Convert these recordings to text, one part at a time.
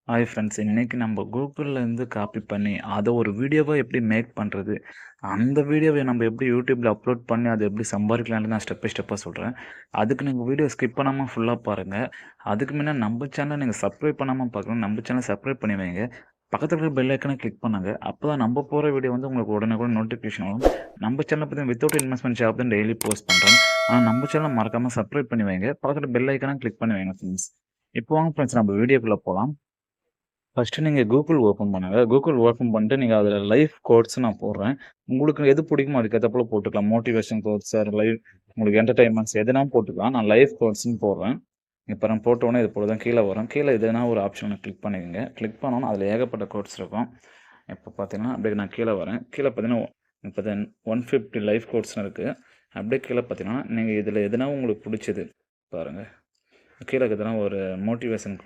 Hi friends, இன்னைக்கு நம்ம கூகுள்லேருந்து copy பண்ணி அதை ஒரு வீடியோவா எப்படி மேக் பண்ணுறது, அந்த வீடியோவை நம்ம எப்படி யூடியூப்பில் அப்லோட் பண்ணி அதை எப்படி சம்பாதிக்கலான்னு நான் ஸ்டெப் பை ஸ்டெப்பாக சொல்கிறேன். அதுக்கு நீங்கள் வீடியோ ஸ்கிப் பண்ணாமல் ஃபுல்லாக பாருங்கள். அதுக்கு முன்னே நம்ம சேனலை நீங்கள் சப்ஸ்கிரைப் பண்ணாமல் பார்க்கணும். நம்ம சேனலை சப்ஸ்கிரைப் பண்ணி வைங்க. பக்கத்தில் இருக்கிற பெல் ஐக்கனை கிளிக் பண்ணுங்க. அப்போ தான் நம்ம போகிற வீடியோ வந்து உங்களுக்கு உடனே கூட நோட்டிஃபிகேஷன் வரும். நம்ம சேனலை பற்றி வித்தவுட் இன்வெஸ்ட்மெண்ட் ஷாப் தான் டெய்லி போஸ்ட் பண்ணுறேன். ஆனால் நம்ம சேனலை மறக்காமல் சப்ஸ்கிரைப் பண்ணி வைங்க. பக்கத்தில் பெல் ஐக்கனை கிளிக் பண்ணி வைங்க ஃப்ரெண்ட்ஸ். இப்போ வாங்க ஃப்ரெண்ட்ஸ், நம்ம வீடியோக்குள்ளே போகலாம். ஃபஸ்ட்டு நீங்கள் கூகுள் ஓப்பன் பண்ணுங்கள். கூகுள் ஓப்பன் பண்ணிட்டு நீங்கள் அதில் லைஃப் கோட்ஸ் நான் போடுறேன். உங்களுக்கு எது பிடிக்குமோ அதுக்கேற்றப்போல போட்டுக்கலாம். மோட்டிவேஷன் கோட்ஸ், லைவ் உங்களுக்கு என்டர்டைன்மெண்ட்ஸ் எதுனா போட்டுக்கலாம். நான் லைஃப் கோட்ஸ்னு போடுறேன். இப்போ நான் போட்டோன்னே இது போல தான் கீழே வரும். கீழே எதுனா ஒரு ஆப்ஷனை கிளிக் பண்ணிக்கோங்க. கிளிக் பண்ணோன்னா அதில் ஏகப்பட்ட கோட்ஸ் இருக்கும். இப்போ பார்த்தீங்கன்னா அப்படியே நான் கீழே வரேன். கீழே பார்த்தீங்கன்னா இப்போ 150 லைஃப் கோட்ஸ்னு இருக்குது. அப்படியே கீழே பார்த்தீங்கன்னா நீங்கள் இதில் எதுனா உங்களுக்கு பிடிச்சது பாருங்கள். கீழே எதுனா ஒரு மோட்டிவேஷன்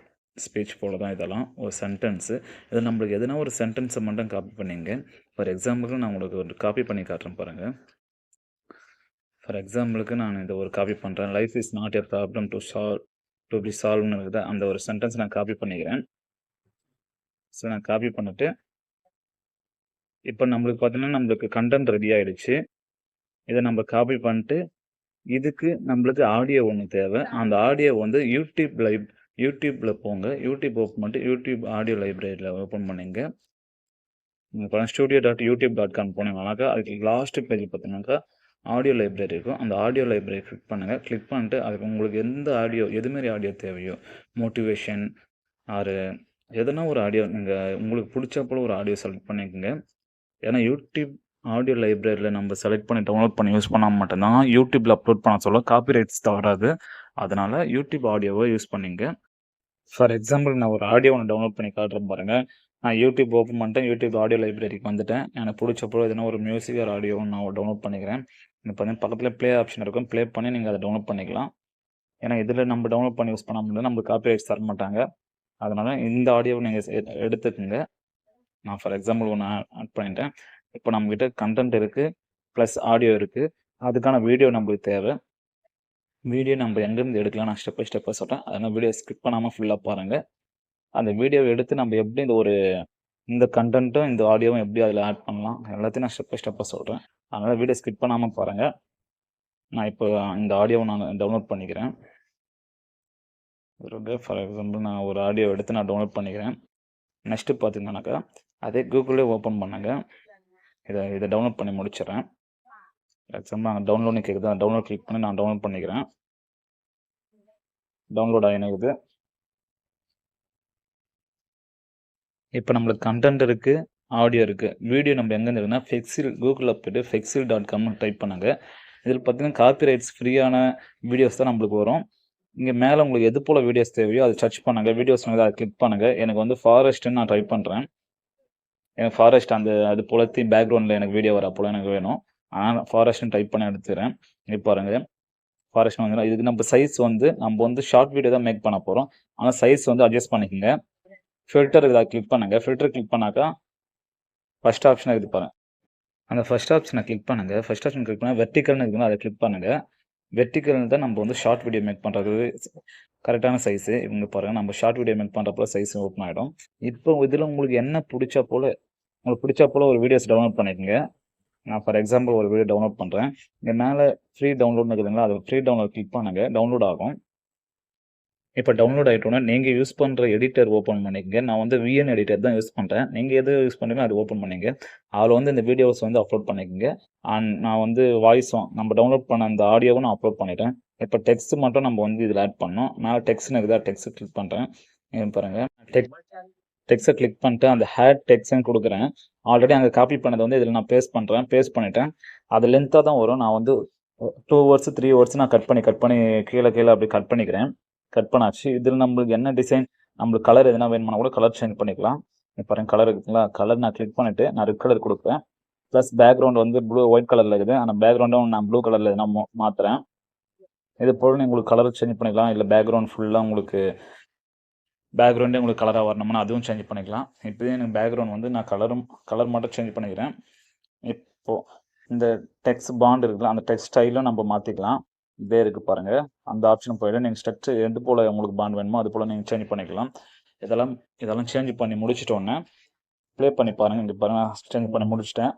ஸ்பீச் போல தான் இதெல்லாம் ஒரு சென்டென்ஸு. இது நம்மளுக்கு எதுனா ஒரு சென்டென்ஸை மட்டும் காப்பி பண்ணிங்க. ஃபார் எக்ஸாம்பிளுக்கு நான் உங்களுக்கு ஒரு காப்பி பண்ணி காட்டுறேன் பாருங்கள். ஃபார் எக்ஸாம்பிளுக்கு நான் இதை ஒரு காப்பி பண்ணுறேன். Life is not a problem to be சால்வ்னு இருக்குது. அந்த ஒரு சென்டென்ஸ் நான் காப்பி பண்ணிக்கிறேன். ஸோ நான் காப்பி பண்ணிட்டு இப்போ நம்மளுக்கு பார்த்தீங்கன்னா நம்மளுக்கு கண்டென்ட் ரெடி ஆகிடுச்சு. இதை நம்ம காப்பி பண்ணிட்டு இதுக்கு நம்மளுக்கு ஆடியோ ஒன்று தேவை. அந்த ஆடியோ வந்து யூடியூப்பில் போங்க. யூடியூப் ஓப்பன் பண்ணிட்டு யூடியூப் ஆடியோ லைப்ரரியில் ஓப்பன் பண்ணிங்க. நீங்கள் studio.youtube.com போனீங்கன்னாக்கா அதுக்கு லாஸ்ட் பேஜ் பார்த்தீங்கன்னாக்கா ஆடியோ லைப்ரரி இருக்கும். அந்த ஆடியோ லைப்ரரி கிளிக் பண்ணுங்கள். கிளிக் பண்ணிட்டு அதுக்கு உங்களுக்கு எந்த ஆடியோ எதுமாரி ஆடியோ தேவையோ, மோட்டிவேஷன் ஆறு எதனா ஒரு ஆடியோ நீங்கள் உங்களுக்கு பிடிச்ச போல் ஒரு ஆடியோ செலக்ட் பண்ணிக்கோங்க. ஏன்னா யூடியூப் ஆடியோ லைப்ரரியில் நம்ம செலக்ட் பண்ணி டவுன்லோட் பண்ணி யூஸ் பண்ணால் மட்டும்தான் யூடியூப்பில் அப்லோட் பண்ண சொல்ல காப்பிரைட்ஸ் வராது. அதனால் யூடியூப் ஆடியோவை யூஸ் பண்ணிங்க. ஃபார் எக்ஸாம்பிள் நான் ஒரு ஆடியோ ஒன்று டவுன்லோட் பண்ணி காட்டுறேன் பாருங்கள். நான் யூடியூப் ஓப்பன் பண்ணிட்டேன். யூடியூப் ஆடியோ லைப்ரரிக்கு வந்துட்டேன். எனக்கு பிடிச்சப்போ எதுனா ஒரு மியூசிக் ஒரு ஆடியோ நான் டவுன்லோட் பண்ணிக்கிறேன். இப்போ வந்து பக்கத்தில் ப்ளே ஆப்ஷன் இருக்கும். ப்ளே பண்ணி நீங்கள் அதை டவுன்லோட் பண்ணிக்கலாம். ஏன்னா இதில் நம்ம டவுன்லோட் பண்ணி யூஸ் பண்ண முடியாது, நம்மளுக்கு காப்பிரைட்ஸ் தர மாட்டாங்க. அதனால் இந்த ஆடியோவை நீங்கள் எடுத்துக்கோங்க. நான் ஃபார் எக்ஸாம்பிள் ஒன்று ஆட் பண்ணிட்டேன். இப்போ நம்மக்கிட்ட கண்டென்ட் இருக்குது, ப்ளஸ் ஆடியோ இருக்குது. அதுக்கான வீடியோ நம்மளுக்கு தேவை. வீடியோ நம்ம எங்கேருந்து எடுக்கலாம் நான் ஸ்டெப் பை ஸ்டெப்பாக சொல்கிறேன். அதனால் வீடியோ ஸ்கிப் பண்ணாமல் ஃபுல்லாக பாருங்கள். அந்த வீடியோவை எடுத்து நம்ம எப்படி இந்த கண்டென்ட்டும் இந்த ஆடியோவும் எப்படி அதில் ஆட் பண்ணலாம் எல்லாத்தையும் நான் ஸ்டெப் பை ஸ்டெப்பாக சொல்கிறேன். அதனால் வீடியோ ஸ்கிப் பண்ணாமல் பாருங்கள். நான் இப்போ இந்த ஆடியோவை நான் டவுன்லோட் பண்ணிக்கிறேன். ஃபார் எக்ஸாம்பிள் நான் ஒரு ஆடியோ எடுத்து நான் டவுன்லோட் பண்ணிக்கிறேன். நெக்ஸ்ட்டு பார்த்தீங்கன்னாக்கா அதே கூகுளே ஓப்பன் பண்ணுங்க. இதை டவுன்லோட் பண்ணி முடிச்சிடறேன். எக்ஸாம்பிள் நாங்கள் டவுன்லோட்னு கேட்குது. டவுன்லோட் கிளிக் பண்ணி நான் டவுன்லோட் பண்ணிக்கிறேன். டவுன்லோட் ஆகினுக்குது. இப்போ நம்மளுக்கு கண்டென்ட் இருக்குது, ஆடியோ இருக்குது. வீடியோ நம்ம எங்கேருந்து இருக்குன்னா கூகுளில் போய்ட்டு fexil.comனு டைப் பண்ணுங்க. இதில் பார்த்தீங்கன்னா காப்பிரைட்ஸ் ஃப்ரீயான வீடியோஸ் தான் நம்மளுக்கு வரும். இங்கே மேலே உங்களுக்கு எது போல் வீடியோஸ் தேவையோ அதை சர்ச் பண்ணுங்கள். வீடியோஸ் அதை கிளிக் பண்ணுங்கள். எனக்கு வந்து ஃபாரஸ்ட்டுன்னு நான் டைப் பண்ணுறேன். எனக்கு ஃபாரஸ்ட் அது போலத்தையும் பேக்ரவுண்டில் எனக்கு வீடியோ வர போல் எனக்கு வேணும். ஆனால் ஃபாரஸ்ட்னு டைப் பண்ணி எடுத்துக்கிறேன். இப்போ பாருங்கள், ஃபாரஸ்ட் வந்து இதுக்கு நம்ம சைஸ் வந்து நம்ம வந்து ஷார்ட் வீடியோ தான் மேக் பண்ண போகிறோம். ஆனால் சைஸ் வந்து அட்ஜஸ்ட் பண்ணிக்கோங்க. ஃபில்டர் இதை கிளிக் பண்ணுங்கள். ஃபில்டர் கிளிக் பண்ணாக்கா ஃபஸ்ட் ஆப்ஷன் இருக்குது பாருங்கள். அந்த ஃபஸ்ட் ஆப்ஷனை கிளிக் பண்ணுங்கள். ஃபஸ்ட் ஆப்ஷன் கிளிக் பண்ணால் வெர்டிக்கல்னு இருக்குன்னா அதை கிளிக் பண்ணுங்கள். வெர்டிக்கல் தான் நம்ம வந்து ஷார்ட் வீடியோ மேக் பண்ணுறது கரெக்டான சைஸு. இவங்க பாருங்கள், நம்ம ஷார்ட் வீடியோ மேக் பண்ணுறப்போ சைஸ் ஓப்பன் ஆகிடும். இப்போ இதில் உங்களுக்கு என்ன பிடிச்ச போல் ஒரு வீடியோஸ் டவுன்லோட் பண்ணிக்கோங்க. நான் ஃபார் எக்ஸாம்பிள் ஒரு வீடியோ டவுன்லோட் பண்ணுறேன். இங்கே மேலே ஃப்ரீ டவுன்லோட்னு இருக்குதுங்களா, அது ஃப்ரீ டவுன்லோட் கிளிக் பண்ணுங்கள். டவுன்லோட் ஆகும். இப்போ டவுன்லோட் ஆகிட்டோன்னா நீங்கள் யூஸ் பண்ணுற எடிட்டர் ஓப்பன் பண்ணிக்கங்க. நான் வந்து VN எடிட்டர் தான் யூஸ் பண்ணுறேன். நீங்கள் எது யூஸ் பண்ணுறீங்களோ அது ஓப்பன் பண்ணிங்க. அதில் வந்து இந்த வீடியோஸ் வந்து அப்லோட் பண்ணிக்கோங்க. நான் வந்து வாய்ஸும் நம்ம டவுன்லோட் பண்ண அந்த ஆடியோவும் நான் அப்லோட் பண்ணிட்டேன். இப்போ டெக்ஸ்ட் மட்டும் நம்ம வந்து இதில் ஆட் பண்ணோம். நான் டெக்ஸ்ட்னு இருக்குதா, டெக்ஸ்ட் கிளிக் பண்ணுறேன். பாருங்கள், டெக்ஸ்ட்டை கிளிக் பண்ணிட்டு அந்த டெக்ஸ்ட்னு கொடுக்குறேன். ஆல்ரெடி அங்கே காப்பி பண்ணதை வந்து இதில் நான் பேஸ்ட் பண்ணுறேன். பேஸ்ட் பண்ணிட்டேன். அது லென்த்தாக தான் வரும். நான் வந்து 2 words 3 words நான் கட் பண்ணி கீழே அப்படி கட் பண்ணிக்கிறேன். கட் பண்ணாச்சு. இதில் நம்மளுக்கு என்ன டிசைன், நம்மளுக்கு கலர் எதுனா வேணும்னா கூட கலர் சேஞ்ச் பண்ணிக்கலாம். இப்போ பாருங்கள், கலர் இருக்குங்களா, கலர் நான் கிளிக் பண்ணிவிட்டு நான் ரெட் கலர் கொடுப்பேன். ப்ளஸ் பேக்ரவுண்ட் வந்து ஒயிட் கலரில் இருக்குது. அந்த பேக்ரவுண்டும் நான் ப்ளூ கலரில் எதுனா மாற்றுறேன். இது போல் உங்களுக்கு கலர் சேஞ்ச் பண்ணிக்கலாம். இல்லை பேக்ரவுண்ட் ஃபுல்லாக உங்களுக்கு பேக்ரவுண்டே உங்களுக்கு கலராக வரணும்னா அதுவும் சேஞ்ச் பண்ணிக்கலாம். இப்போதே எனக்கு பேக்ரவுண்ட் வந்து நான் கலர் மட்டும் சேஞ்ச் பண்ணிக்கிறேன். இப்போது இந்த டெக்ஸ்ட் பாண்ட் இருக்குல்ல, அந்த டெக்ஸ்ட் ஸ்டைலும் நம்ம மாற்றிக்கலாம். இதே இருக்குது பாருங்கள். அந்த ஆப்ஷன் போய்ட்டு நீங்கள் ஸ்ட்ரக்சர் எது போல் உங்களுக்கு பாண்ட் வேணுமோ அது போல் நீங்கள் சேஞ்ச் பண்ணிக்கலாம். இதெல்லாம் சேஞ்ச் பண்ணி முடிச்சிட்டோன்னே ப்ளே பண்ணி பாருங்கள். இங்கே பாருங்கள், சேஞ்ச் பண்ணி முடிச்சிட்டேன்.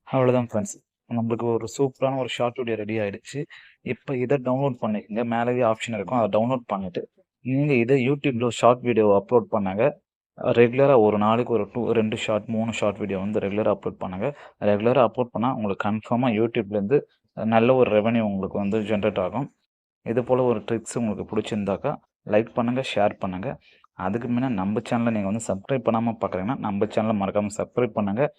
அவ்வளோதான் ஃப்ரெண்ட்ஸ். நம்மளுக்கு ஒரு சூப்பரான ஒரு ஷார்ட் வீடியோ ரெடி ஆயிடுச்சு. இப்போ இதை டவுன்லோட் பண்ணிக்கங்க. மேலேயே ஆப்ஷன் இருக்கும், அதை டவுன்லோட் பண்ணிட்டு நீங்கள் இதை யூடியூப்ல ஷார்ட் வீடியோ அப்லோட் பண்ணாங்க. ரெகுலராக ஒரு நாளைக்கு ஒரு 2 ஷார்ட் 3 ஷார்ட் வீடியோ வந்து ரெகுலராக அப்லோட் பண்ணுங்க. ரெகுலராக அப்லோட் பண்ணால் உங்களுக்கு கன்ஃபார்மாக யூடியூப்லேருந்து நல்ல ஒரு ரெவன்யூ உங்களுக்கு வந்து ஜென்ரேட் ஆகும். இது போல் ஒரு ட்ரிக்ஸ் உங்களுக்கு பிடிச்சிருந்தாக்கா லைக் பண்ணுங்கள், ஷேர் பண்ணுங்கள். அதுக்கு முன்னே நம்ம சேனலை நீங்கள் வந்து சப்ஸ்கிரைப் பண்ணாமல் பார்க்குறீங்கன்னா நம்ம சேனலை மறக்காமல் சப்ஸ்கிரைப் பண்ணுங்கள்.